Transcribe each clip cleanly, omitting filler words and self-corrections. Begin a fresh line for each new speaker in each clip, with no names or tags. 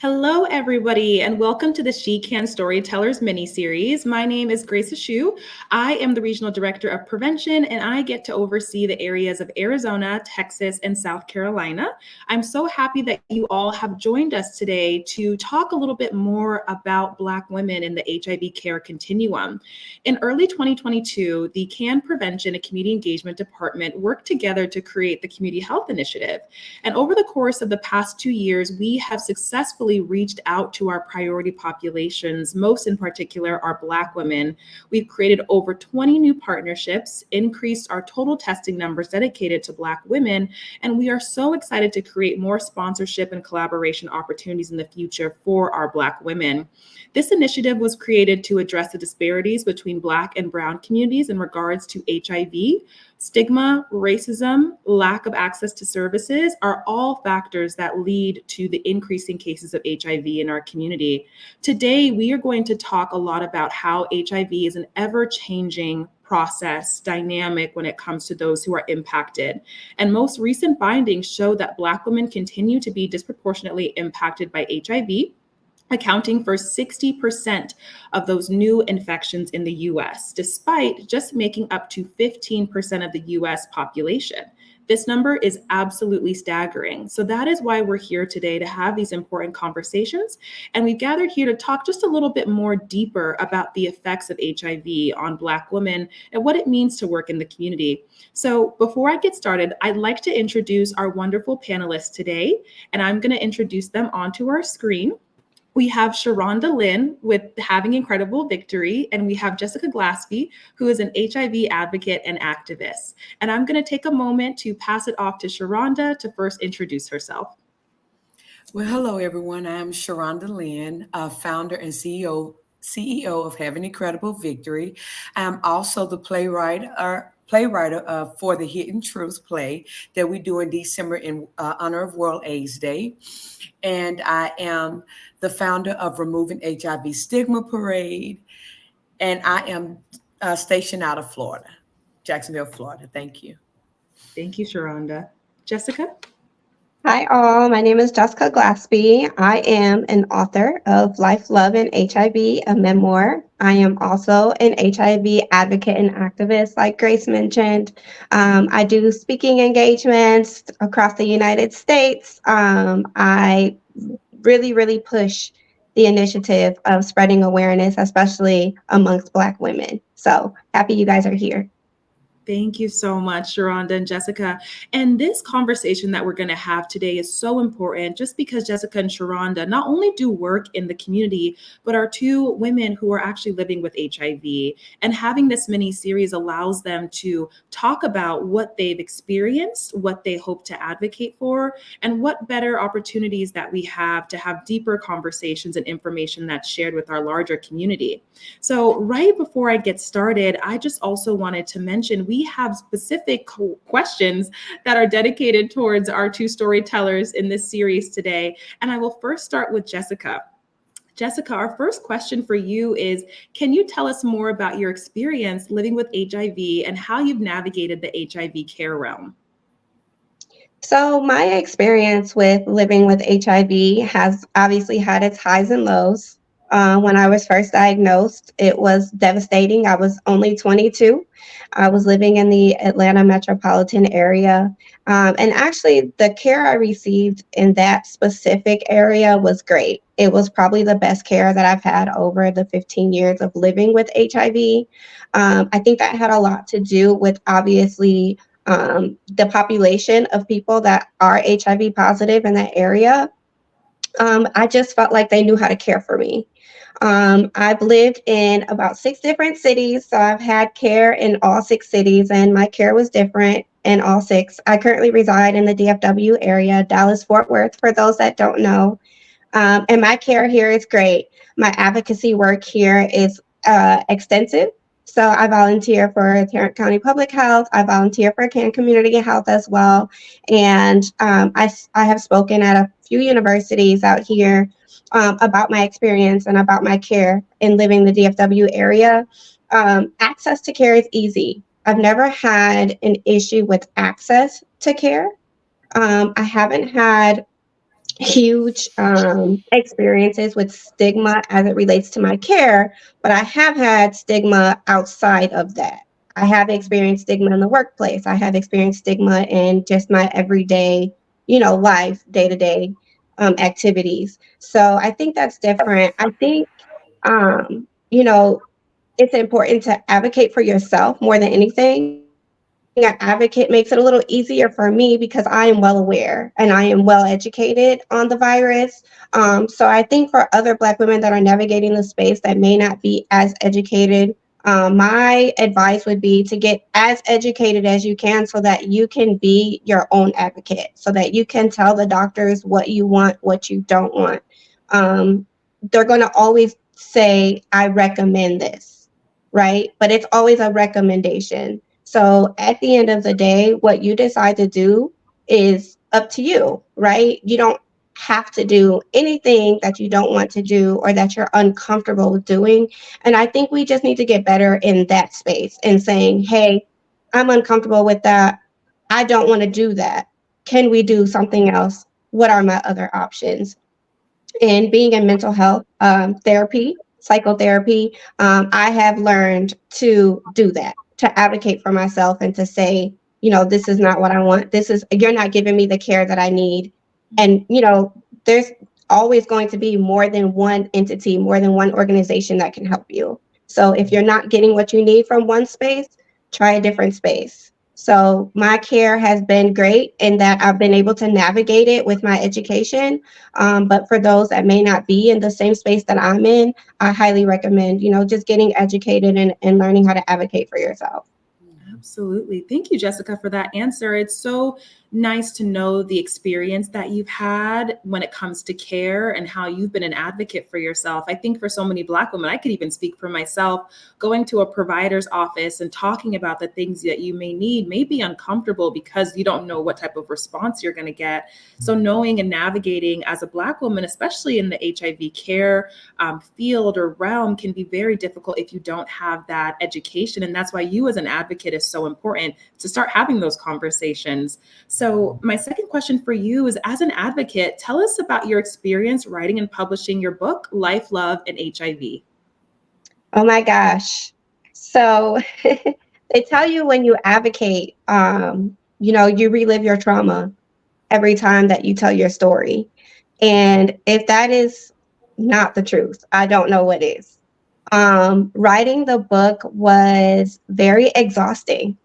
Hello, everybody, and welcome to the CAN Storytellers miniseries. My name is Grace Ashu. I am the Regional Director of Prevention, and I get to oversee the areas of Arizona, Texas, and South Carolina. I'm so happy that you all have joined us today to talk a little bit more about Black women in the HIV care continuum. In early 2022, the CAN Prevention and Community Engagement Department worked together to create the Community Health Initiative. And over the course of the past 2 years, we have successfully reached out to our priority populations, most in particular our Black women. We've created over 20 new partnerships, increased our total testing numbers dedicated to Black women, and we are so excited to create more sponsorship and collaboration opportunities in the future for our Black women. This initiative was created to address the disparities between Black and Brown communities in regards to HIV. Stigma, racism, lack of access to services are all factors that lead to the increasing cases of HIV in our community. Today, we are going to talk a lot about how HIV is an ever-changing process, dynamic when it comes to those who are impacted. And most recent findings show that Black women continue to be disproportionately impacted by HIV, accounting for 60% of those new infections in the US, despite just making up to 15% of the US population. This number is absolutely staggering. So that is why we're here today to have these important conversations. And we've gathered here to talk just a little bit more deeper about the effects of HIV on Black women and what it means to work in the community. So before I get started, I'd like to introduce our wonderful panelists today, and I'm going to introduce them onto our screen. We have Sharonda Lynn with Having Incredible Victory, and we have Jessica Glaspie, who is an HIV advocate and activist. And I'm going to take a moment to pass it off to Sharonda to first introduce herself.
Well, hello, everyone. I'm Sharonda Lynn, founder and CEO of Having Incredible Victory. I'm also the playwright for the Hidden Truth play that we do in December in honor of World AIDS Day. And I am the founder of Removing HIV Stigma Parade. And I am stationed out of Florida, Jacksonville, Florida. Thank you.
Thank you, Sharonda. Jessica?
Hi, all. My name is Jessica Glaspie. I am an author of Life, Love, and HIV, a memoir. I am also an HIV advocate and activist, like Grace mentioned. I do speaking engagements across the United States. I really push the initiative of spreading awareness, especially amongst Black women. So happy you guys are here.
Thank you so much, Sharonda and Jessica. And this conversation that we're going to have today is so important just because Jessica and Sharonda not only do work in the community, but are two women who are actually living with HIV. And having this mini series allows them to talk about what they've experienced, what they hope to advocate for, and what better opportunities that we have to have deeper conversations and information that's shared with our larger community. So right before I get started, I just also wanted to mention we have specific questions that are dedicated towards our two storytellers in this series today. And I will first start with Jessica. Jessica, our first question for you is, can you tell us more about your experience living with HIV and how you've navigated the HIV care realm?
So my experience with living with HIV has obviously had its highs and lows. When I was first diagnosed, it was devastating. I was only 22. I was living in the Atlanta metropolitan area. And actually, the care I received in that specific area was great. It was probably the best care that I've had over the 15 years of living with HIV. I think that had a lot to do with obviously the population of people that are HIV positive in that area. I just felt like they knew how to care for me. I've lived in about 6 different cities, so I've had care in all 6 cities, and my care was different in all 6. I currently reside in the DFW area, Dallas-Fort Worth, for those that don't know. And my care here is great. My advocacy work here is extensive. So I volunteer for Tarrant County Public Health. I volunteer for CAN Community Health as well. And I have spoken at a few universities out here about my experience and about my care in living the DFW area. Access to care is easy. I've never had an issue with access to care. I haven't had huge experiences with stigma as it relates to my care, but I have had stigma outside of that. I have experienced stigma in the workplace. I have experienced stigma in just my everyday, life, day to day activities. So I think that's different. I think, it's important to advocate for yourself more than anything. Being an advocate makes it a little easier for me because I am well aware and I am well educated on the virus. So I think for other Black women that are navigating the space that may not be as educated, my advice would be to get as educated as you can so that you can be your own advocate, so that you can tell the doctors what you want, what you don't want. Um, they're going to always say, I recommend this, right? But it's always a recommendation. So at the end of the day, what you decide to do is up to you, right? You don't have to do anything that you don't want to do or that you're uncomfortable with doing. And I think we just need to get better in that space and saying, hey, I'm uncomfortable with that. I don't want to do that. Can we do something else? What are my other options? And being in mental health therapy, psychotherapy, I have learned to do that, to advocate for myself and to say, this is not what I want. You're not giving me the care that I need. And, there's always going to be more than one entity, more than one organization that can help you. So if you're not getting what you need from one space, try a different space. So my care has been great in that I've been able to navigate it with my education, but for those that may not be in the same space that I'm in, I highly recommend, just getting educated and learning how to advocate for yourself.
Absolutely. Thank you, Jessica, for that answer. It's so nice to know the experience that you've had when it comes to care and how you've been an advocate for yourself. I think for so many Black women, I could even speak for myself, going to a provider's office and talking about the things that you may need may be uncomfortable because you don't know what type of response you're going to get. So knowing and navigating as a Black woman, especially in the HIV care field or realm, can be very difficult if you don't have that education. And that's why you as an advocate is so important to start having those conversations. So my second question for you is, as an advocate, tell us about your experience writing and publishing your book, Life, Love, and HIV.
Oh my gosh. So they tell you when you advocate, you relive your trauma every time that you tell your story. And if that is not the truth, I don't know what is. Writing the book was very exhausting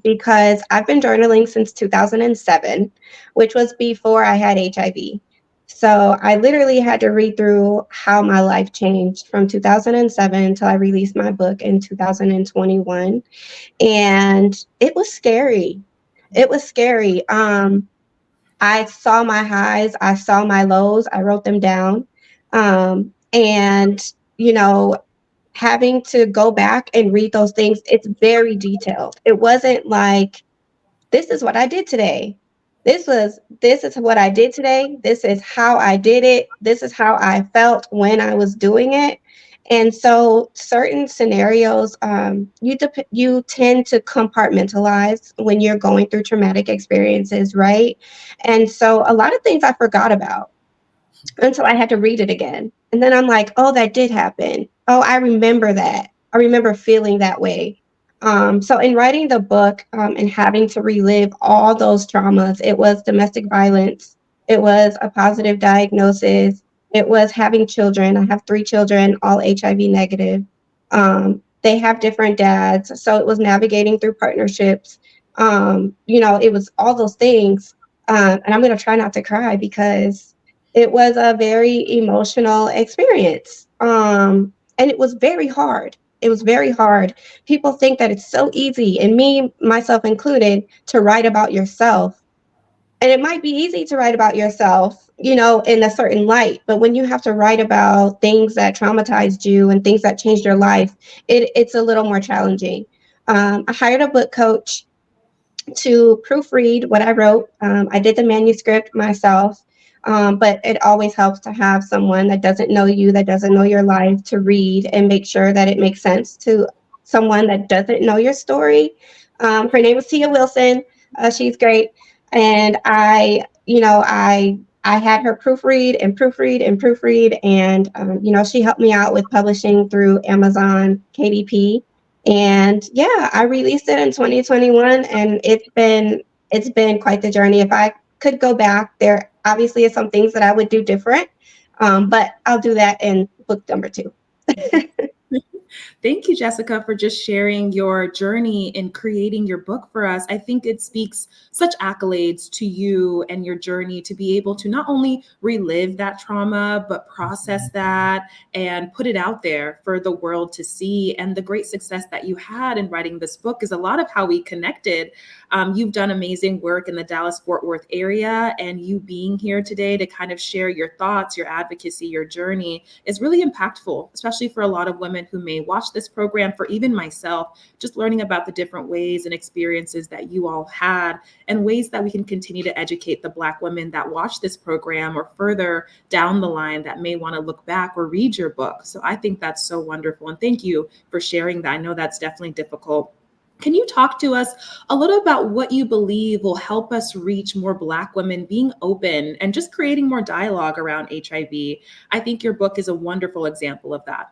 because I've been journaling since 2007, which was before I had HIV. So I literally had to read through how my life changed from 2007 until I released my book in 2021. And it was scary. It was scary. I saw my highs, I saw my lows, I wrote them down. And, you know, having to go back and read those things, it's very detailed. It wasn't like, this is what I did today. This is what I did today. This is how I did it. This is how I felt when I was doing it. And so certain scenarios, you tend to compartmentalize when you're going through traumatic experiences, right? And so a lot of things I forgot about until I had to read it again. And then I'm like, oh, that did happen. Oh, I remember that. I remember feeling that way. So in writing the book and having to relive all those traumas, it was domestic violence, it was a positive diagnosis, it was having children. I have 3 children, all HIV negative. They have different dads. So it was navigating through partnerships. It was all those things. And I'm going to try not to cry because it was a very emotional experience. And it was very hard. It was very hard. People think that it's so easy, and me, myself included, to write about yourself. And it might be easy to write about yourself, in a certain light. But when you have to write about things that traumatized you and things that changed your life, it's a little more challenging. I hired a book coach to proofread what I wrote. I did the manuscript myself, but it always helps to have someone that doesn't know you, that doesn't know your life, to read and make sure that it makes sense to someone that doesn't know your story. Her name is Tia Wilson. She's great. And I I had her proofread and proofread and proofread, and she helped me out with publishing through Amazon KDP. And yeah, I released it in 2021, and it's been quite the journey. If I could go back, there obviously is some things that I would do different, but I'll do that in book number two.
Thank you, Jessica, for just sharing your journey in creating your book for us. I think it speaks such accolades to you and your journey to be able to not only relive that trauma, but process that and put it out there for the world to see. And the great success that you had in writing this book is a lot of how we connected. You've done amazing work in the Dallas-Fort Worth area, and you being here today to kind of share your thoughts, your advocacy, your journey is really impactful, especially for a lot of women who may watch this program, for even myself, just learning about the different ways and experiences that you all had and ways that we can continue to educate the Black women that watch this program or further down the line that may want to look back or read your book. So I think that's so wonderful. And thank you for sharing that. I know that's definitely difficult. Can you talk to us a little about what you believe will help us reach more Black women being open and just creating more dialogue around HIV? I think your book is a wonderful example of that.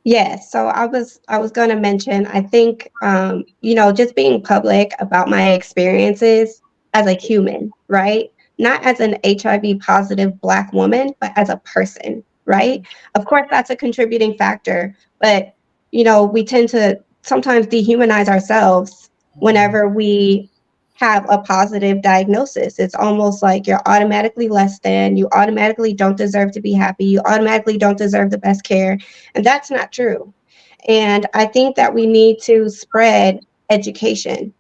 Yes, so I was going to mention, I think just being public about my experiences as a human, right? Not as an HIV positive Black woman, but as a person, right? Of course, that's a contributing factor, but we tend to sometimes dehumanize ourselves whenever we have a positive diagnosis. It's almost like you're automatically less than, you automatically don't deserve to be happy, you automatically don't deserve the best care. And that's not true. And I think that we need to spread education.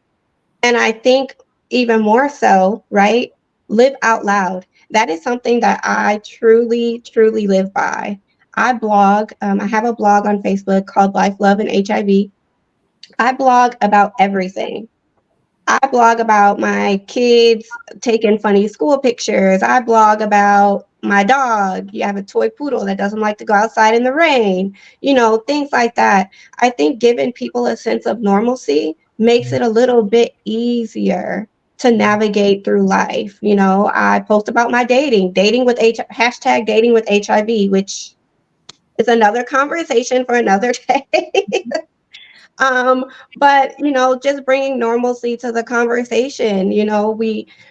And I think even more so, right? Live out loud. That is something that I truly, truly live by. I blog. I have a blog on Facebook called Life, Love, and HIV. I blog about everything. I blog about my kids taking funny school pictures. I blog about my dog. You have a toy poodle that doesn't like to go outside in the rain, things like that. I think giving people a sense of normalcy makes it a little bit easier to navigate through life. I post about my dating with hashtag dating with HIV, which is another conversation for another day. um but just bringing normalcy to the conversation.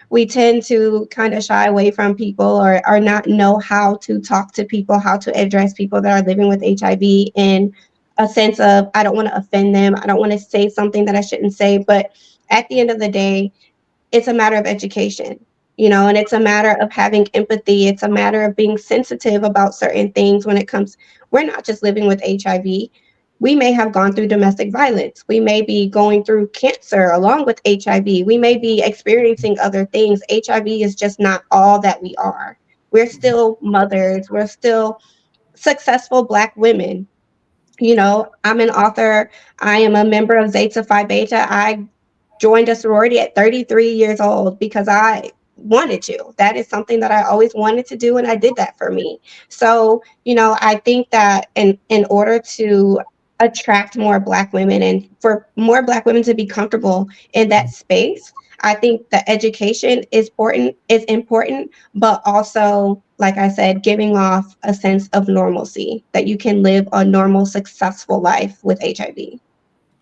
We tend to kind of shy away from people, or not know how to talk to people, how to address people that are living with HIV, in a sense of, I don't want to offend them, I don't want to say something that I shouldn't say. But at the end of the day, it's a matter of education, and it's a matter of having empathy. It's a matter of being sensitive about certain things when it comes. We're not just living with HIV. We may have gone through domestic violence. We may be going through cancer along with HIV. We may be experiencing other things. HIV is just not all that we are. We're still mothers. We're still successful Black women. I'm an author. I am a member of Zeta Phi Beta. I joined a sorority at 33 years old because I wanted to. That is something that I always wanted to do, and I did that for me. So, I think that in order to attract more Black women, and for more Black women to be comfortable in that space, I think that education is important, but also, like I said, giving off a sense of normalcy, that you can live a normal, successful life with HIV.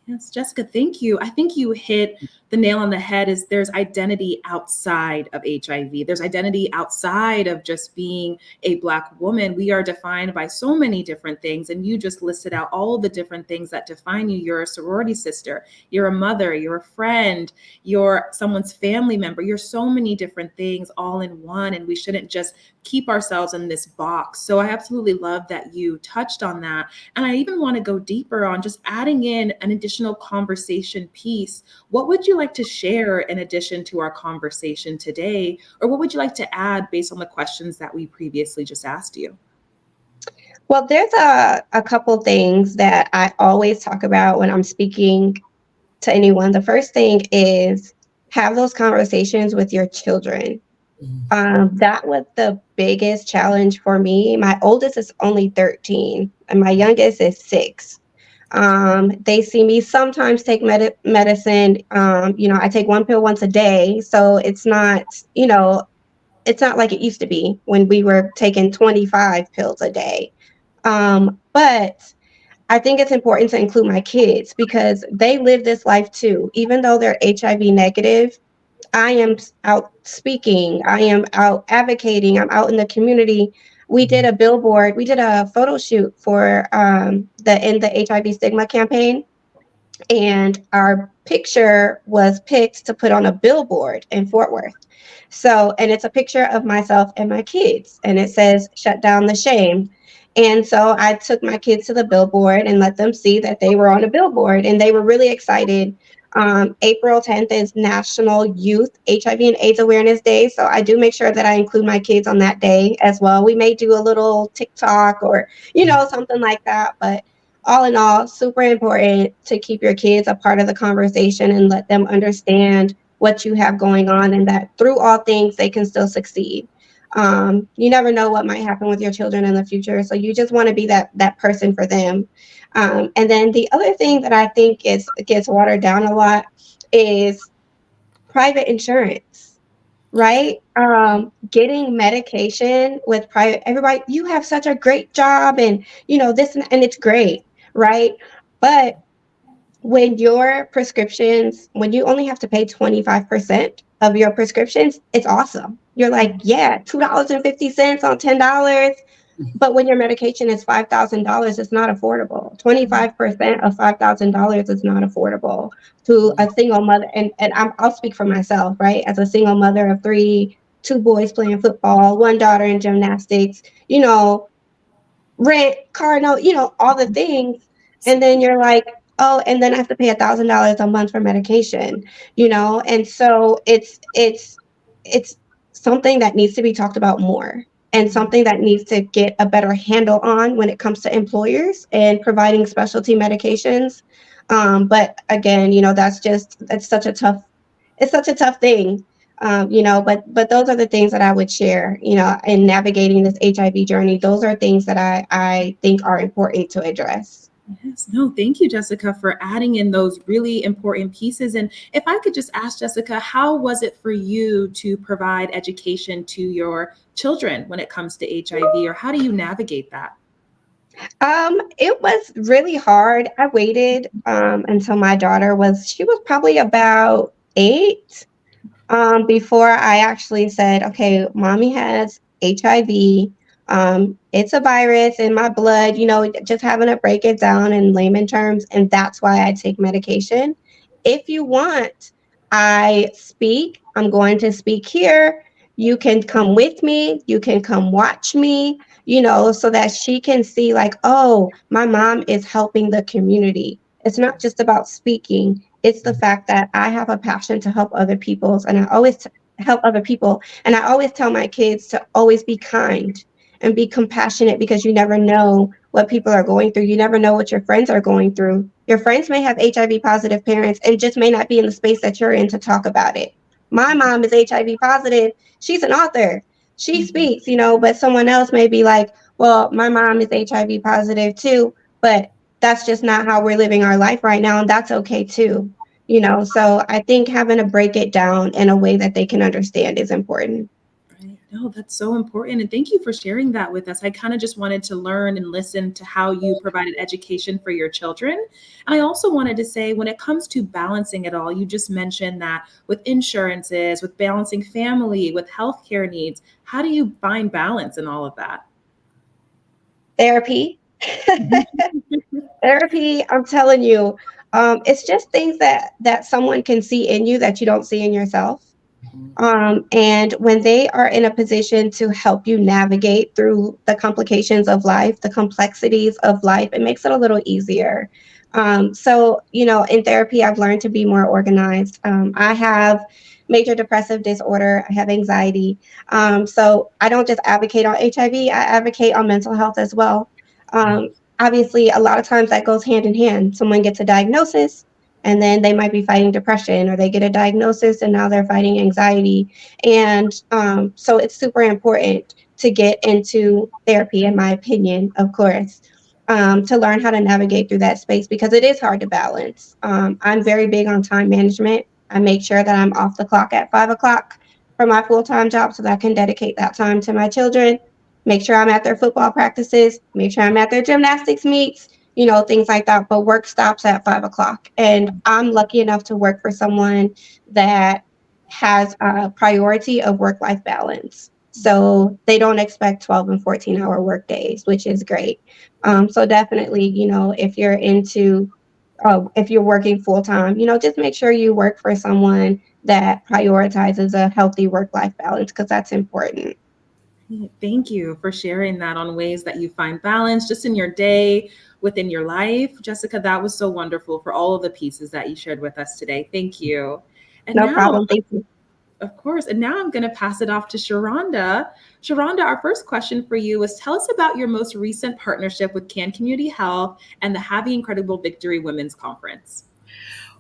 Yes, Jessica, thank you. I think you hit the nail on the head. Is there's identity outside of HIV. There's identity outside of just being a Black woman. We are defined by so many different things. And you just listed out all the different things that define you. You're a sorority sister, you're a mother, you're a friend, you're someone's family member. You're so many different things all in one. And we shouldn't just keep ourselves in this box. So I absolutely love that you touched on that. And I even want to go deeper on just adding in an additional conversation piece. What would you like to share in addition to our conversation today? Or what would you like to add based on the questions that we previously just asked you?
Well, there's a couple things that I always talk about when I'm speaking to anyone. The first thing is, have those conversations with your children. That was the biggest challenge for me. My oldest is only 13 and my youngest is 6. They see me sometimes take medicine. I take one pill once a day. So it's not, it's not like it used to be when we were taking 25 pills a day. But I think it's important to include my kids because they live this life too. Even though they're HIV negative, I am out speaking, I am out advocating, I'm out in the community. We did a billboard, we did a photo shoot for the HIV stigma campaign, and our picture was picked to put on a billboard in Fort Worth. So, and it's a picture of myself and my kids, and it says, "Shut down the shame." And so I took my kids to the billboard and let them see that they were on a billboard, and they were really excited. April 10th is National Youth HIV and AIDS Awareness Day. So I do make sure that I include my kids on that day as well. We may do a little TikTok or, something like that. But all in all, super important to keep your kids a part of the conversation and let them understand what you have going on and that through all things, they can still succeed. You never know what might happen with your children in the future. So you just want to be that person for them. And then the other thing that I think gets watered down a lot is private insurance, right? Getting medication with private, everybody, you have such a great job and, this and it's great, right? But when you only have to pay 25% of your prescriptions, it's awesome. You're like, yeah, $2.50 on $10. But when your medication is $5,000, it's not affordable. 25% of $5,000 is not affordable to a single mother. And I'll speak for myself, right? As a single mother of three, two boys playing football, one daughter in gymnastics, rent, car note, all the things. And then you're like, oh, and then I have to pay $1,000 a month for medication, and so it's something that needs to be talked about more and something that needs to get a better handle on when it comes to employers and providing specialty medications. But again, it's such a tough thing. But those are the things that I would share, in navigating this HIV journey. Those are things that I think are important to address.
Yes, no, thank you, Jessica, for adding in those really important pieces. And if I could just ask Jessica, how was it for you to provide education to your children when it comes to HIV, or how do you navigate that?
It was really hard. I waited until my daughter she was probably about 8 before I actually said, okay, mommy has HIV. It's a virus in my blood, just having to break it down in layman terms. And that's why I take medication. If you want, I'm going to speak here. You can come with me. You can come watch me, so that she can see like, oh, my mom is helping the community. It's not just about speaking. It's the fact that I have a passion to help other people, and I always help other people. And I always tell my kids to always be kind and be compassionate because you never know what people are going through. You never know what your friends are going through. Your friends may have HIV positive parents and just may not be in the space that you're in to talk about it. My mom is HIV positive. She's an author. She speaks, but someone else may be like, well, my mom is HIV positive too, but that's just not how we're living our life right now. And that's okay too. So I think having to break it down in a way that they can understand is important.
Right. No, that's so important. And thank you for sharing that with us. I kind of just wanted to learn and listen to how you provided education for your children. And I also wanted to say, when it comes to balancing it all, you just mentioned that with insurances, with balancing family, with healthcare needs, how do you find balance in all of that?
Therapy. Therapy, I'm telling you, it's just things that someone can see in you that you don't see in yourself. And when they are in a position to help you navigate through the complications of life, the complexities of life, it makes it a little easier. So, in therapy, I've learned to be more organized. I have major depressive disorder. I have anxiety. So I don't just advocate on HIV, I advocate on mental health as well. Um, Obviously, a lot of times that goes hand in hand. Someone gets a diagnosis, and then they might be fighting depression, or they get a diagnosis and now they're fighting anxiety. And so it's super important to get into therapy, in my opinion, of course, to learn how to navigate through that space because it is hard to balance. I'm very big on time management. I make sure that I'm off the clock at 5 o'clock. for my full-time job so that I can dedicate that time to my children, make sure I'm at their football practices, make sure I'm at their gymnastics meets, things like that. But work stops at 5 o'clock. And I'm lucky enough to work for someone that has a priority of work-life balance. So they don't expect 12 and 14-hour work days, which is great. So definitely, if you're working full time, just make sure you work for someone that prioritizes a healthy work-life balance because that's important.
Thank you for sharing that on ways that you find balance just in your day, within your life. Jessica, that was so wonderful for all of the pieces that you shared with us today. Thank you. And
No
now,
problem. Thank you.
of course, and now I'm going to pass it off to Sharonda. Sharonda, our first question for you is tell us about your most recent partnership with CAN Community Health and the Have the Incredible Victory Women's Conference.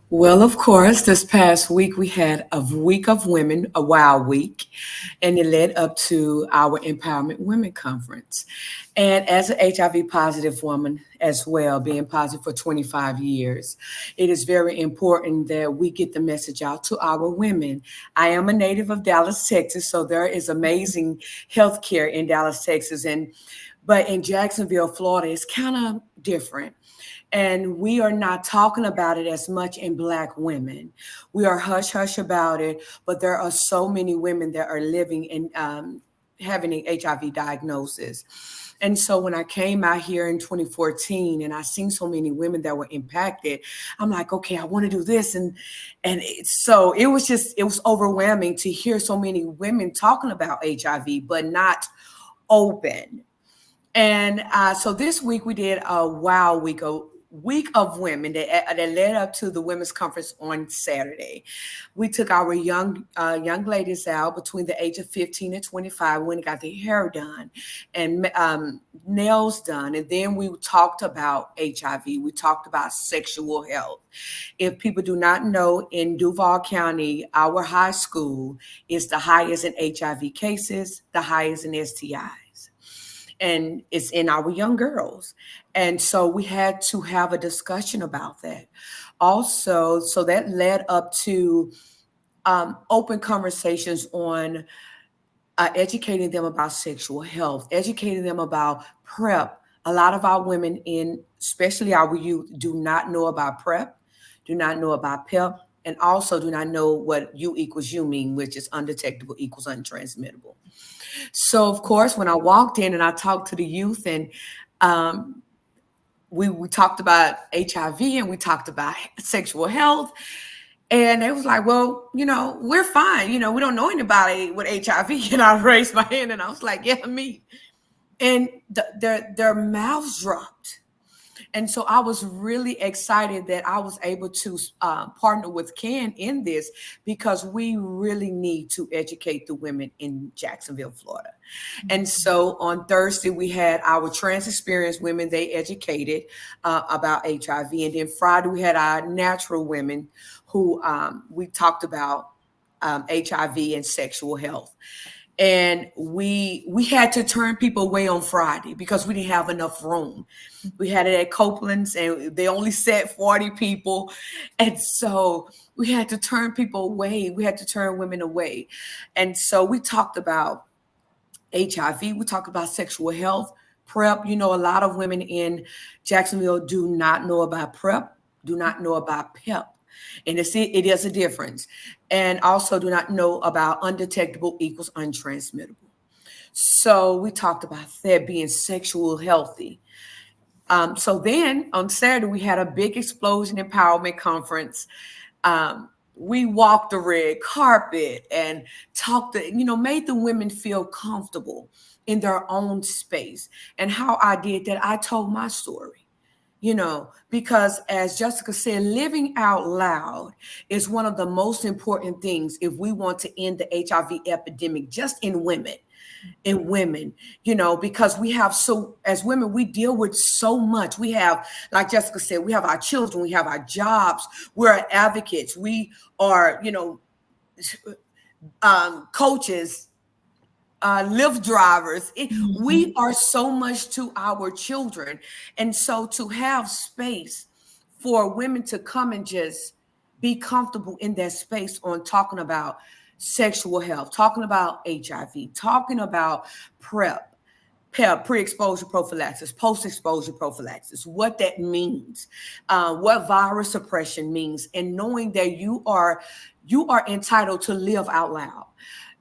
Well, of course, this past week we had a week of women, a WOW week, and it led up to our Empowerment Women Conference. And as an HIV positive woman as well, being positive for 25 years, it is very important that we get the message out to our women. I am a native of Dallas, Texas, so there is amazing healthcare in Dallas, Texas, but in Jacksonville, Florida, it's kind of different. And we are not talking about it as much in Black women. We are hush hush about it, but there are so many women that are living and having an HIV diagnosis. And so when I came out here in 2014 and I seen so many women that were impacted, I'm like, okay, I want to do this. So it was overwhelming to hear so many women talking about HIV, but not open. And so this week we did a WOW week, a week of women that led up to the women's conference on Saturday. We took our young ladies out between the age of 15 and 25 when they got their hair done and nails done. And then we talked about HIV. We talked about sexual health. If people do not know, in Duval County, our high school is the highest in HIV cases, the highest in STIs. And it's in our young girls. And so we had to have a discussion about that. Also, so that led up to open conversations on educating them about sexual health, educating them about PrEP. A lot of our women, especially our youth, do not know about PrEP, do not know about PEP, and also do not know what U equals U mean, which is undetectable equals untransmittable. So, of course, when I walked in and I talked to the youth and we talked about HIV and we talked about sexual health, and they was like, well, we're fine. We don't know anybody with HIV. And I raised my hand and I was like, yeah, me. And their mouths dropped. And so I was really excited that I was able to partner with CAN in this because we really need to educate the women in Jacksonville, Florida. And so on Thursday, we had our trans experienced women, they educated about HIV. And then Friday, we had our natural women who we talked about HIV and sexual health. And we had to turn people away on Friday because we didn't have enough room. We had it at Copeland's and they only set 40 people. And so we had to turn people away. We had to turn women away. And so we talked about HIV. We talked about sexual health, PrEP. A lot of women in Jacksonville do not know about PrEP, do not know about PEP. And it is a difference. And also do not know about undetectable equals untransmittable. So we talked about that being sexual healthy. So then on Saturday, we had a big explosion empowerment conference. We walked the red carpet and made the women feel comfortable in their own space. And how I did that, I told my story. Because as Jessica said, living out loud is one of the most important things if we want to end the HIV epidemic just in women, because as women, we deal with so much. We have, like Jessica said, we have our children, we have our jobs, we're advocates, we are, coaches, Lyft drivers. We are so much to our children. And so to have space for women to come and just be comfortable in that space on talking about sexual health, talking about HIV, talking about PrEP, pre-exposure prophylaxis, post-exposure prophylaxis, what that means, what virus suppression means, and knowing that you are entitled to live out loud.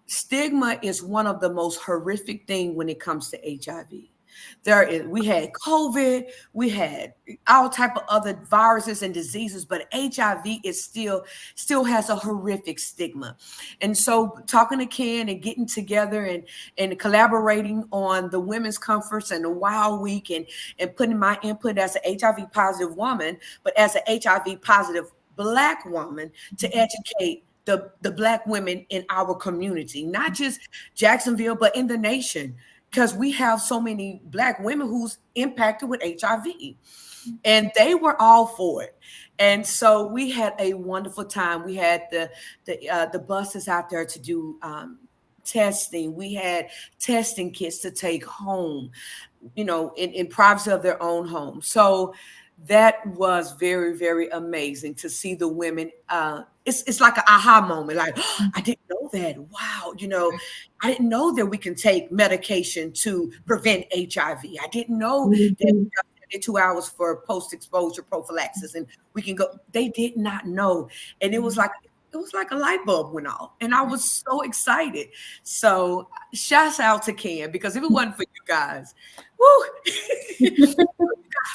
Stigma is one of the most horrific things when it comes to HIV. We had COVID, we had all type of other viruses and diseases, but HIV is still has a horrific stigma. And so talking to Ken and getting together and collaborating on the women's conference and the Wild Week and putting my input as an HIV positive woman, but as an HIV positive Black woman to educate the Black women in our community, not just Jacksonville, but in the nation, because we have so many Black women who's impacted with HIV, and they were all for it. And so we had a wonderful time. We had the buses out there to do testing. We had testing kits to take home, in privacy of their own home. So that was very, very amazing to see the women. It's like an aha moment. Like, oh, I didn't know that. Wow. I didn't know that we can take medication to prevent HIV. I didn't know that we have 72 hours for post-exposure prophylaxis and we can go. They did not know. And it was like a light bulb went off. And I was so excited. So shouts out to Ken, because if it wasn't for you guys, woo,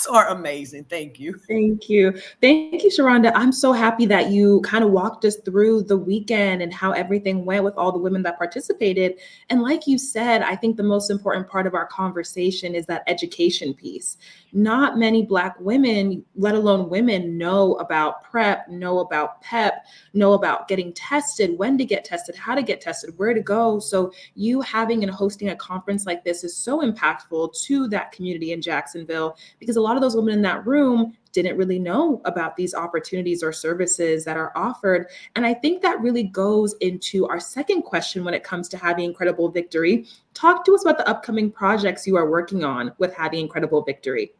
are amazing. Thank you.
Thank you. Thank you, Sharonda. I'm so happy that you kind of walked us through the weekend and how everything went with all the women that participated. And like you said, I think the most important part of our conversation is that education piece. Not many Black women, let alone women, know about PrEP, know about PEP, know about getting tested, when to get tested, how to get tested, where to go. So you having and hosting a conference like this is so impactful to that community in Jacksonville, because a lot of those women in that room didn't really know about these opportunities or services that are offered. And I think that really goes into our second question when it comes to Having Incredible Victory. Talk to us about the upcoming projects you are working on with Having Incredible Victory.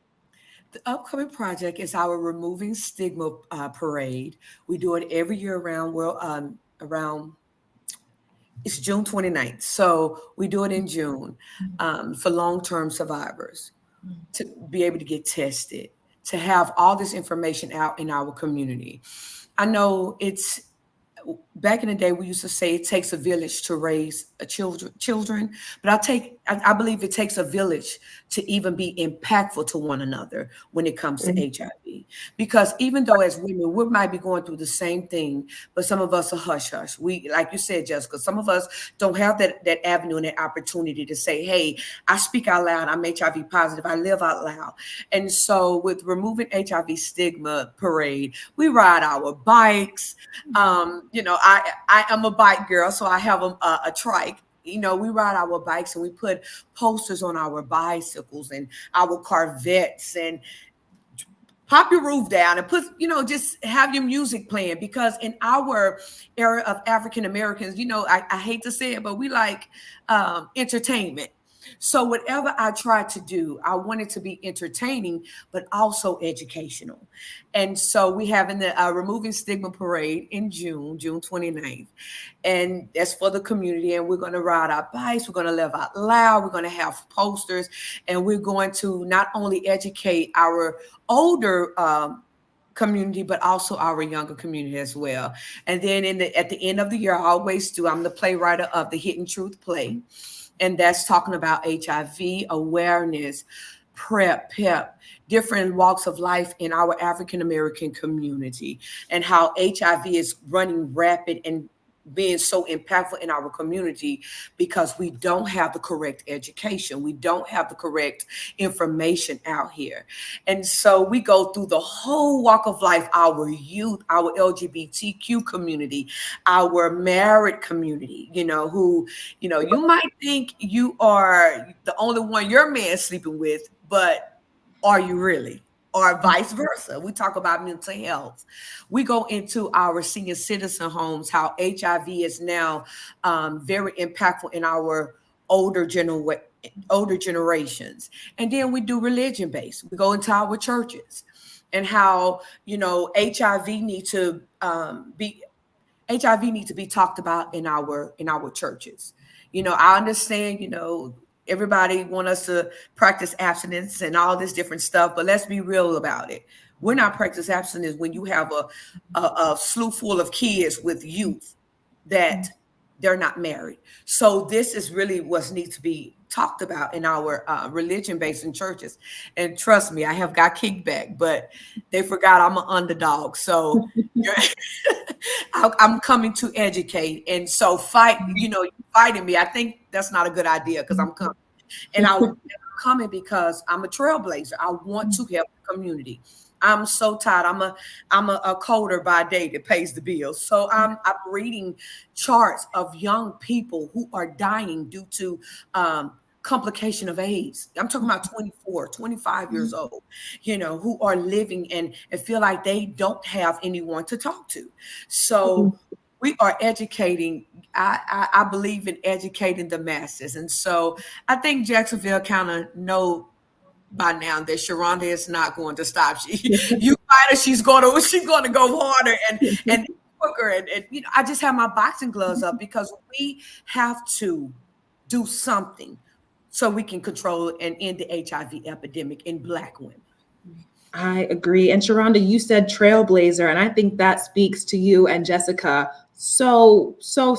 The upcoming project is our Removing Stigma parade. We do it every year around it's June 29th. So we do it in June for long-term survivors to be able to get tested, to have all this information out in our community. I know back in the day, we used to say it takes a village to raise children, but I believe it takes a village to even be impactful to one another when it comes to HIV. Because even though as women, we might be going through the same thing, but some of us are hush-hush. We, like you said, Jessica, some of us don't have that avenue and that opportunity to say, hey, I speak out loud, I'm HIV positive, I live out loud. And so with Removing HIV Stigma parade, we ride our bikes. I am a bike girl, so I have a trike. We ride our bikes and we put posters on our bicycles and our Corvettes and pop your roof down and put, just have your music playing, because in our era of African Americans, I hate to say it, but we like entertainment. So whatever I tried to do, I wanted to be entertaining, but also educational. And so we have in the Removing Stigma Parade in June 29th. And that's for the community. And we're going to ride our bikes. We're going to live out loud. We're going to have posters. And we're going to not only educate our older community, but also our younger community as well. And then at the end of the year, I always do, I'm the playwright of the Hidden Truth play. And that's talking about HIV awareness, PrEP, PEP, different walks of life in our African-American community, and how HIV is running rapid and being so impactful in our community because we don't have the correct education. We don't have the correct information out here. And so we go through the whole walk of life, our youth, our LGBTQ community, our married community, who, you might think you are the only one your man's sleeping with, but are you really? Or vice versa. We talk about mental health. We go into our senior citizen homes, how HIV is now very impactful in our older generations. And then we do religion-based. We go into our churches and how, HIV need to be HIV needs to be talked about in our churches. I understand, everybody want us to practice abstinence and all this different stuff, but let's be real about it. We're not practice abstinence when you have a slew full of kids with youth that they're not married. So this is really what needs to be talked about in our religion-based in churches. And trust me, I have got kickback, but they forgot I'm an underdog. So I'm coming to educate. And so you're fighting me. I think that's not a good idea because I'm coming. And I'm coming because I'm a trailblazer. I want to help the community. I'm so tired. I'm a coder by day that pays the bills. So I'm reading charts of young people who are dying due to complication of AIDS. I'm talking about 24, 25 years old, who are living and feel like they don't have anyone to talk to. So we are educating. I believe in educating the masses. And so I think Jacksonville kind of know by now that Sharonda is not going to stop. You fight her, she's going to go harder and quicker. And I just have my boxing gloves up because we have to do something so we can control and end the HIV epidemic in Black women.
I agree. And Sharonda, you said trailblazer, and I think that speaks to you and Jessica so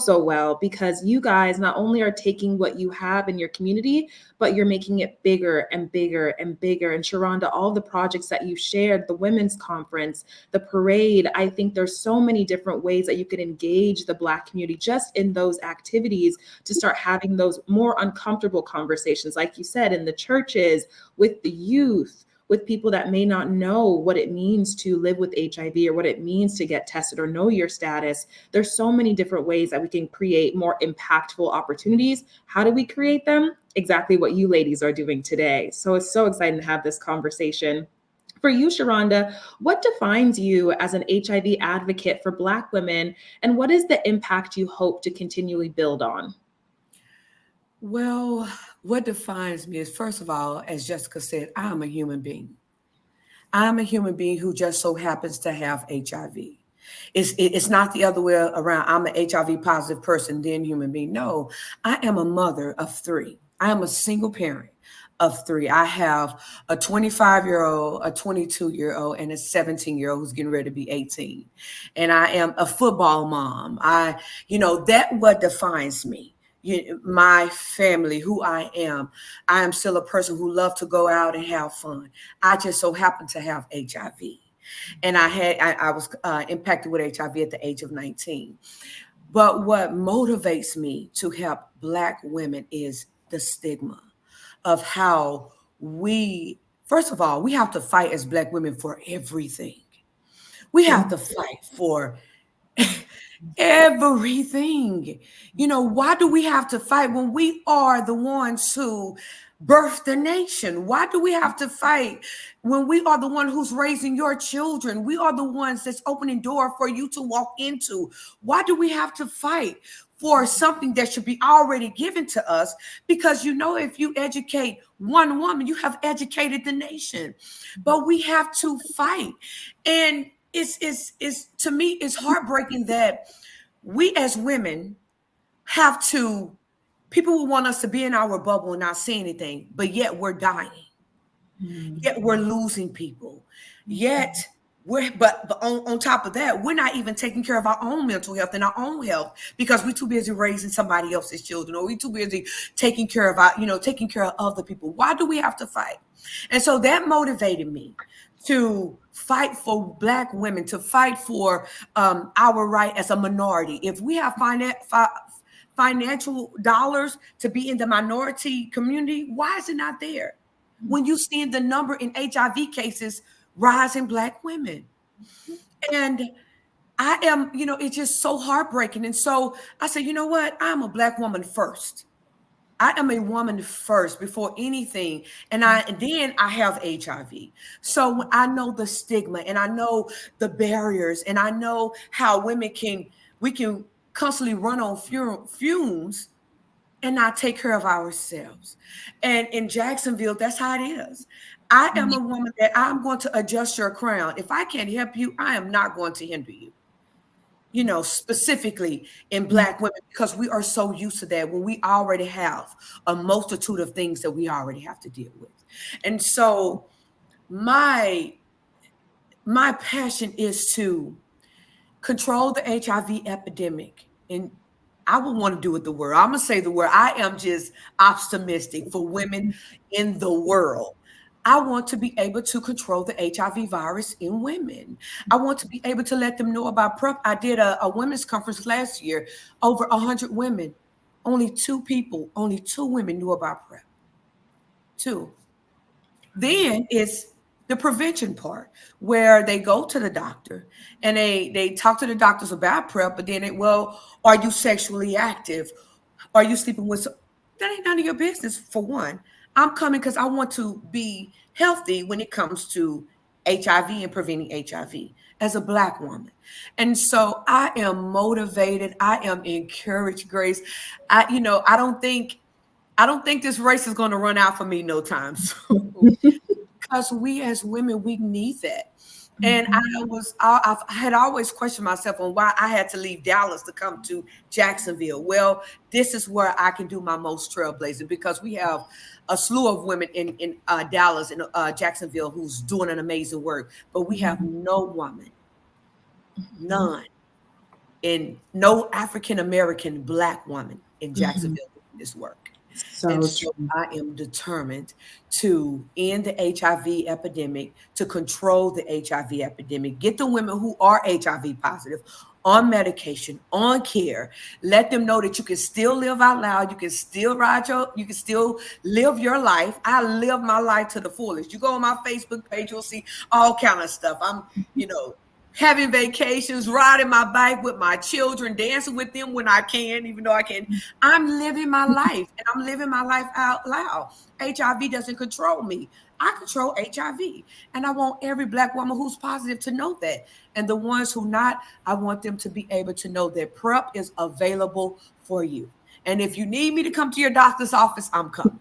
well, because you guys not only are taking what you have in your community, but you're making it bigger and bigger and bigger. And Sharonda, all the projects that you shared, the women's conference, the parade, I think there's so many different ways that you could engage the Black community just in those activities to start having those more uncomfortable conversations, like you said, in the churches, with the youth, with people that may not know what it means to live with HIV or what it means to get tested or know your status. There's so many different ways that we can create more impactful opportunities. How do we create them? Exactly what you ladies are doing today. So it's so exciting to have this conversation. For you, Sharonda, what defines you as an HIV advocate for Black women, and what is the impact you hope to continually build on?
Well, what defines me is, first of all, as Jessica said, I'm a human being. I'm a human being who just so happens to have HIV. It's not the other way around. I'm an HIV positive person, then human being. No, I am a mother of 3. I am a single parent of 3. I have a 25-year-old, a 22-year-old, and a 17-year-old who's getting ready to be 18. And I am a football mom. That what defines me. My family, who I am still a person who loves to go out and have fun. I just so happen to have HIV. And I was impacted with HIV at the age of 19. But what motivates me to help Black women is the stigma of how first of all, we have to fight as Black women for everything. We have to fight for everything. Why do we have to fight when we are the ones who birthed the nation? Why do we have to fight when we are the one who's raising your children? We are the ones that's opening door for you to walk into. Why do we have to fight for something that should be already given to us? Because if you educate one woman, you have educated the nation. But we have to fight. And it's to me, it's heartbreaking that we as women people will want us to be in our bubble and not say anything, but yet we're dying. Yet we're losing people. Yet but on top of that, we're not even taking care of our own mental health and our own health because we're too busy raising somebody else's children, or we're too busy taking care of other people. Why do we have to fight? And so that motivated me to fight for Black women, to fight for our right as a minority. If we have financial dollars to be in the minority community, why is it not there? When you see the number in HIV cases rise in Black women. And I am, it's just so heartbreaking. And so I said, you know what? I'm a Black woman first. I am a woman first before anything. And then I have HIV. So I know the stigma and I know the barriers and I know how we can constantly run on fumes and not take care of ourselves. And in Jacksonville, that's how it is. I am a woman that I'm going to adjust your crown. If I can't help you, I am not going to hinder you. specifically in Black women, because we are so used to that when we already have a multitude of things that we already have to deal with. And so my passion is to control the HIV epidemic. And I would want to do it the word. I'm going to say the word. I am just optimistic for women in the world. I want to be able to control the HIV virus in women. I want to be able to let them know about PrEP. I did a women's conference last year, over 100 women. Only two women knew about PrEP. Two. Then it's the prevention part where they go to the doctor and they talk to the doctors about PrEP, but then are you sexually active? Are you sleeping with? That ain't none of your business. For one, I'm coming because I want to be healthy when it comes to HIV and preventing HIV as a Black woman. And so I am motivated. I am encouraged, Grace. I don't think this race is going to run out for me no time soon. Because we as women, we need that. And I had always questioned myself on why I had to leave Dallas to come to Jacksonville. Well, this is where I can do my most trailblazing, because we have a slew of women in Dallas and Jacksonville who's doing an amazing work, but we have no woman, none, and no African-American Black woman in Jacksonville doing this work. So I am determined to end the HIV epidemic, to control the HIV epidemic, get the women who are HIV positive on medication, on care, let them know that you can still live out loud, you can still you can still live your life. I live my life to the fullest. You go on my Facebook page, you'll see all kind of stuff. I'm, having vacations, riding my bike with my children, dancing with them when I can, even though I can. I'm living my life, and I'm living my life out loud. HIV doesn't control me. I control HIV. And I want every Black woman who's positive to know that. And the ones who not, I want them to be able to know that PrEP is available for you. And if you need me to come to your doctor's office, I'm coming.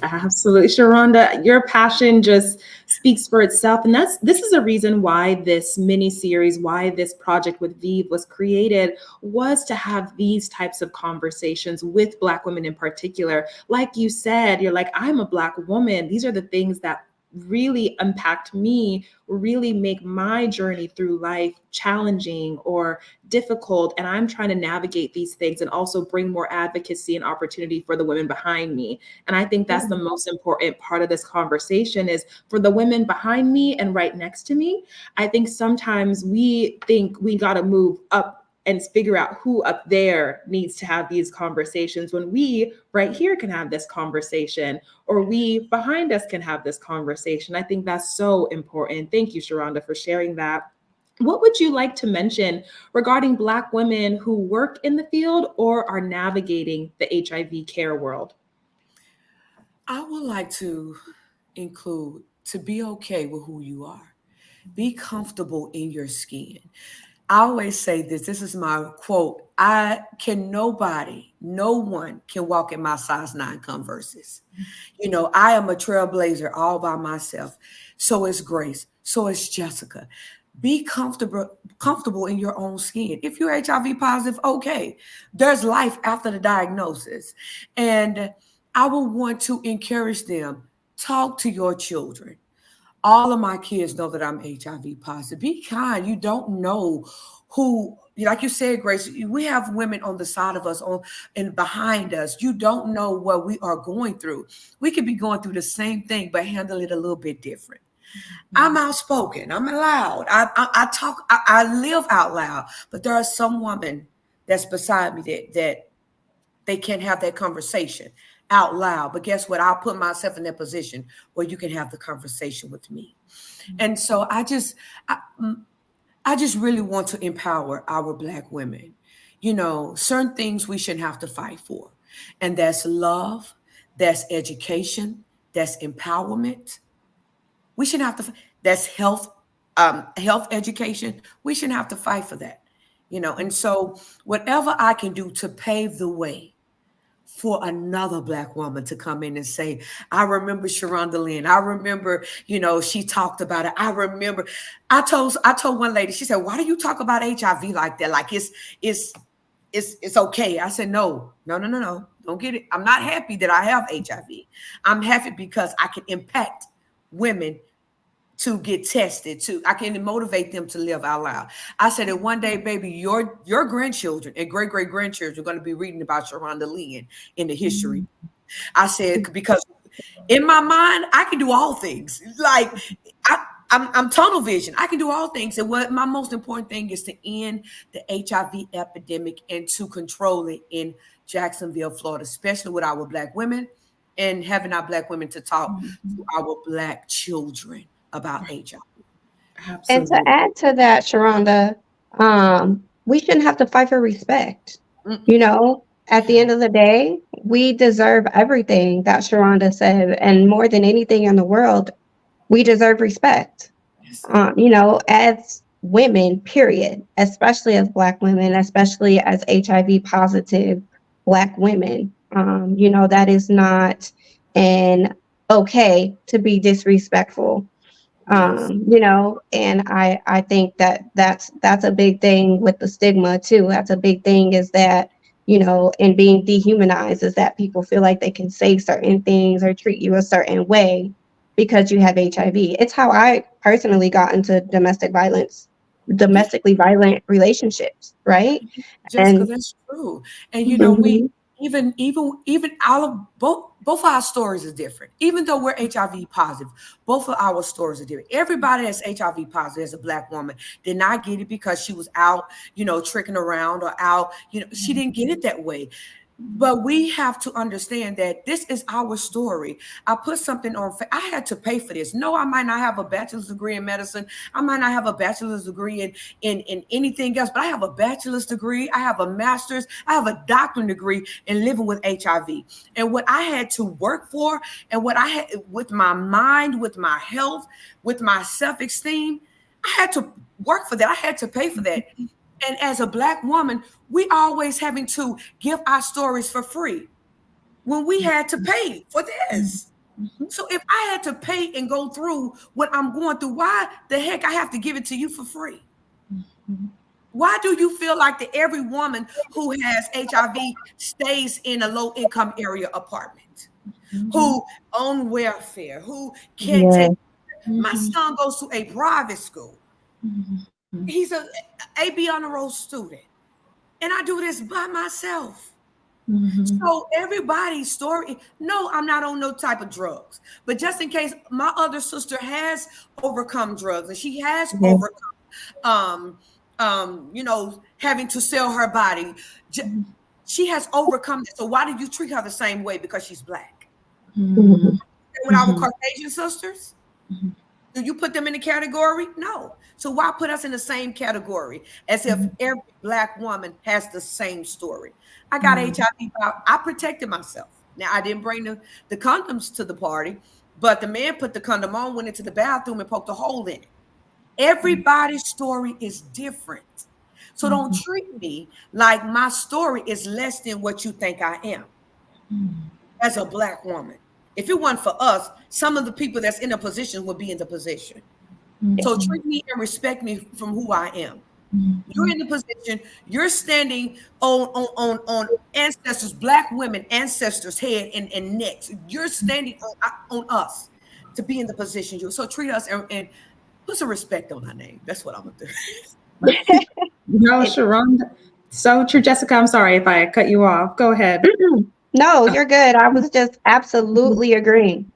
Absolutely. Sharonda, your passion just speaks for itself. And this is a reason why this mini series, why this project with ViiV was created, was to have these types of conversations with Black women in particular. Like you said, you're like, I'm a Black woman. These are the things that really impact me, really make my journey through life challenging or difficult. And I'm trying to navigate these things and also bring more advocacy and opportunity for the women behind me. And I think that's the most important part of this conversation, is for the women behind me and right next to me. I think sometimes we think we got to move up and figure out who up there needs to have these conversations, when we right here can have this conversation, or we behind us can have this conversation. I think that's so important. Thank you, Sharonda, for sharing that. What would you like to mention regarding Black women who work in the field or are navigating the HIV care world?
I would like to include to be okay with who you are. Be comfortable in your skin. I always say this is my quote. No one can walk in my size 9 Converses. I am a trailblazer all by myself. So is Grace. So is Jessica. Be comfortable in your own skin. If you're HIV positive, okay, there's life after the diagnosis. And I will want to encourage them. Talk to your children. All of my kids know that I'm HIV positive. Be kind. You don't know who, like you said, Grace, we have women on the side of us and behind us. You don't know what we are going through. We could be going through the same thing, but handle it a little bit different. I'm outspoken. I'm loud. I talk. I live out loud. But there are some women that's beside me that they can't have that conversation out loud. But guess what? I'll put myself in that position where you can have the conversation with me. And so I just really want to empower our Black women. Certain things we shouldn't have to fight for. And that's love, that's education, that's empowerment. We shouldn't have to, that's health education. We shouldn't have to fight for that. And so whatever I can do to pave the way for another Black woman to come in and say, I remember Sharonda Lynn. I remember, she talked about it. I told one lady, she said, why do you talk about HIV like that? Like it's okay. I said, no. Don't get it. I'm not happy that I have HIV. I'm happy because I can impact women to get tested, I can motivate them to live out loud. I said that one day, baby, your grandchildren and great grandchildren are going to be reading about Sharonda Lynn in the history. I said, because in my mind, I can do all things. Like I'm tunnel vision. I can do all things. And what my most important thing is to end the HIV epidemic and to control it in Jacksonville, Florida, especially with our Black women, and having our Black women to talk to our Black children about HIV.
Absolutely.
And to add to that, Sharonda, we shouldn't have to fight for respect. At the end of the day, we deserve everything that Sharonda said, and more than anything in the world, we deserve respect. As women, period, especially as Black women, especially as HIV positive Black women. That is not an okay to be disrespectful. And I think that's a big thing with the stigma too. That's a big thing, is that, and being dehumanized, is that people feel like they can say certain things or treat you a certain way because you have HIV. It's how I personally got into domestically violent relationships, right?
Jessica,
And
that's true. And we even all of both our stories is different. Even though we're HIV positive, both of our stories are different. Everybody that's HIV positive as a Black woman did not get it because she was out, tricking around, or out, she didn't get it that way. But we have to understand that this is our story. I put something on. I had to pay for this. No, I might not have a bachelor's degree in medicine. I might not have a bachelor's degree in anything else, but I have a bachelor's degree. I have a master's. I have a doctorate degree in living with HIV. And what I had to work for, and what I had with my mind, with my health, with my self-esteem, I had to work for that. I had to pay for that. And as a Black woman, we always having to give our stories for free when we had to pay for this. So if I had to pay and go through what I'm going through, why the heck I have to give it to you for free? Why do you feel like that every woman who has HIV stays in a low income area apartment, who on welfare, who can't take? My son goes to a private school. He's a AB honor roll student, and I do this by myself. So everybody's story. No, I'm not on no type of drugs, but just in case, my other sister has overcome drugs, and she has overcome, having to sell her body. She has overcome this. So why did you treat her the same way because she's Black? With our Caucasian sisters, do you put them in the category? No. So why put us in the same category as if every Black woman has the same story? I got HIV. I protected myself. Now, I didn't bring the condoms to the party, but the man put the condom on, went into the bathroom, and poked a hole in it. Everybody's story is different. So don't treat me like my story is less than what you think I am as a Black woman. If it wasn't for us, some of the people that's in a position would be in the position. So treat me and respect me from who I am. You're in the position, you're standing on ancestors, Black women, ancestors' head and necks. You're standing on us to be in the position you. So treat us and put some respect on our name. That's what I'm gonna do.
No, Sharonda. So true. Jessica, I'm sorry if I cut you off. Go ahead.
No, you're good. I was just absolutely agreeing.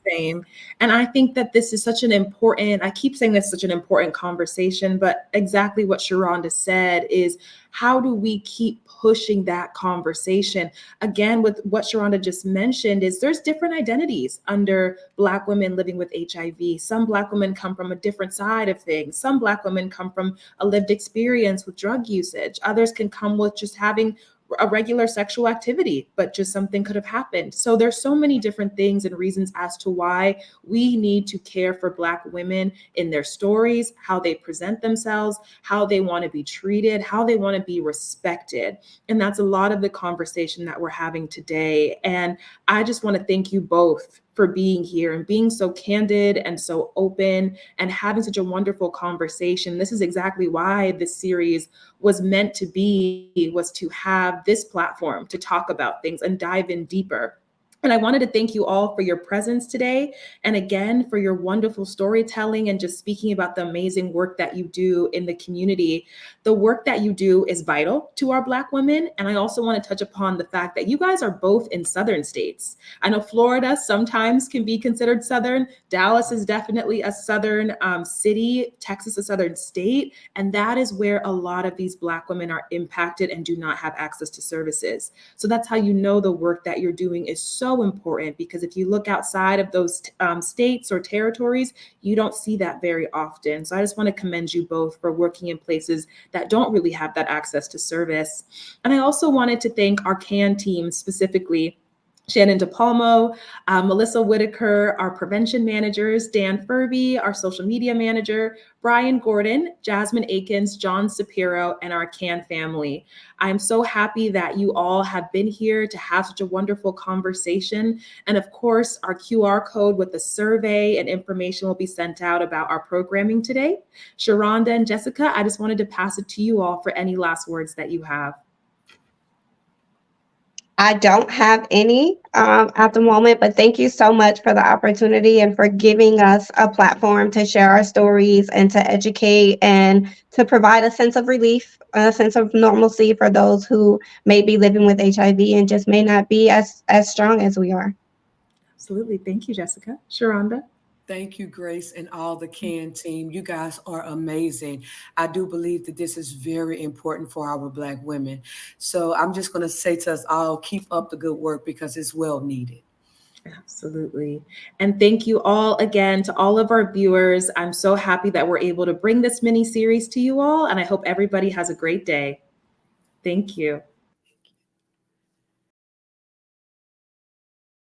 Same. And I think that this is such an important, I keep saying this is such an important conversation, but exactly what Sharonda said is, how do we keep pushing that conversation? Again, with what Sharonda just mentioned, is there's different identities under Black women living with HIV. Some Black women come from a different side of things. Some Black women come from a lived experience with drug usage. Others can come with just having a regular sexual activity, but just something could have happened. So there's so many different things and reasons as to why we need to care for Black women in their stories, how they present themselves, how they want to be treated, how they want to be respected. And that's a lot of the conversation that we're having today. And I just want to thank you both for being here and being so candid and so open and having such a wonderful conversation. This is exactly why this series was meant to be, was to have this platform to talk about things and dive in deeper. And I wanted to thank you all for your presence today. And again, for your wonderful storytelling and just speaking about the amazing work that you do in the community. The work that you do is vital to our Black women. And I also want to touch upon the fact that you guys are both in Southern states. I know Florida sometimes can be considered Southern. Dallas is definitely a Southern city. Texas, a Southern state. And that is where a lot of these Black women are impacted and do not have access to services. So that's how you know the work that you're doing is so important, because if you look outside of those states or territories, you don't see that very often. So I just want to commend you both for working in places that don't really have that access to service. And I also wanted to thank our CAN team, specifically Shannon DePalmo, Melissa Whitaker, our prevention managers, Dan Furby, our social media manager, Brian Gordon, Jasmine Akins, John Sapiro, and our CAN family. I'm so happy that you all have been here to have such a wonderful conversation. And of course, our QR code with the survey and information will be sent out about our programming today. Sharonda and Jessica, I just wanted to pass it to you all for any last words that you have.
I don't have any at the moment, but thank you so much for the opportunity and for giving us a platform to share our stories and to educate and to provide a sense of relief, a sense of normalcy for those who may be living with HIV and just may not be as strong as we are.
Absolutely. Thank you, Jessica. Sharonda?
Thank you, Grace, and all the CAN team. You guys are amazing. I do believe that this is very important for our Black women. So I'm just going to say to us all, keep up the good work because it's well needed.
Absolutely. And thank you all again to all of our viewers. I'm so happy that we're able to bring this mini series to you all, and I hope everybody has a great day. Thank you.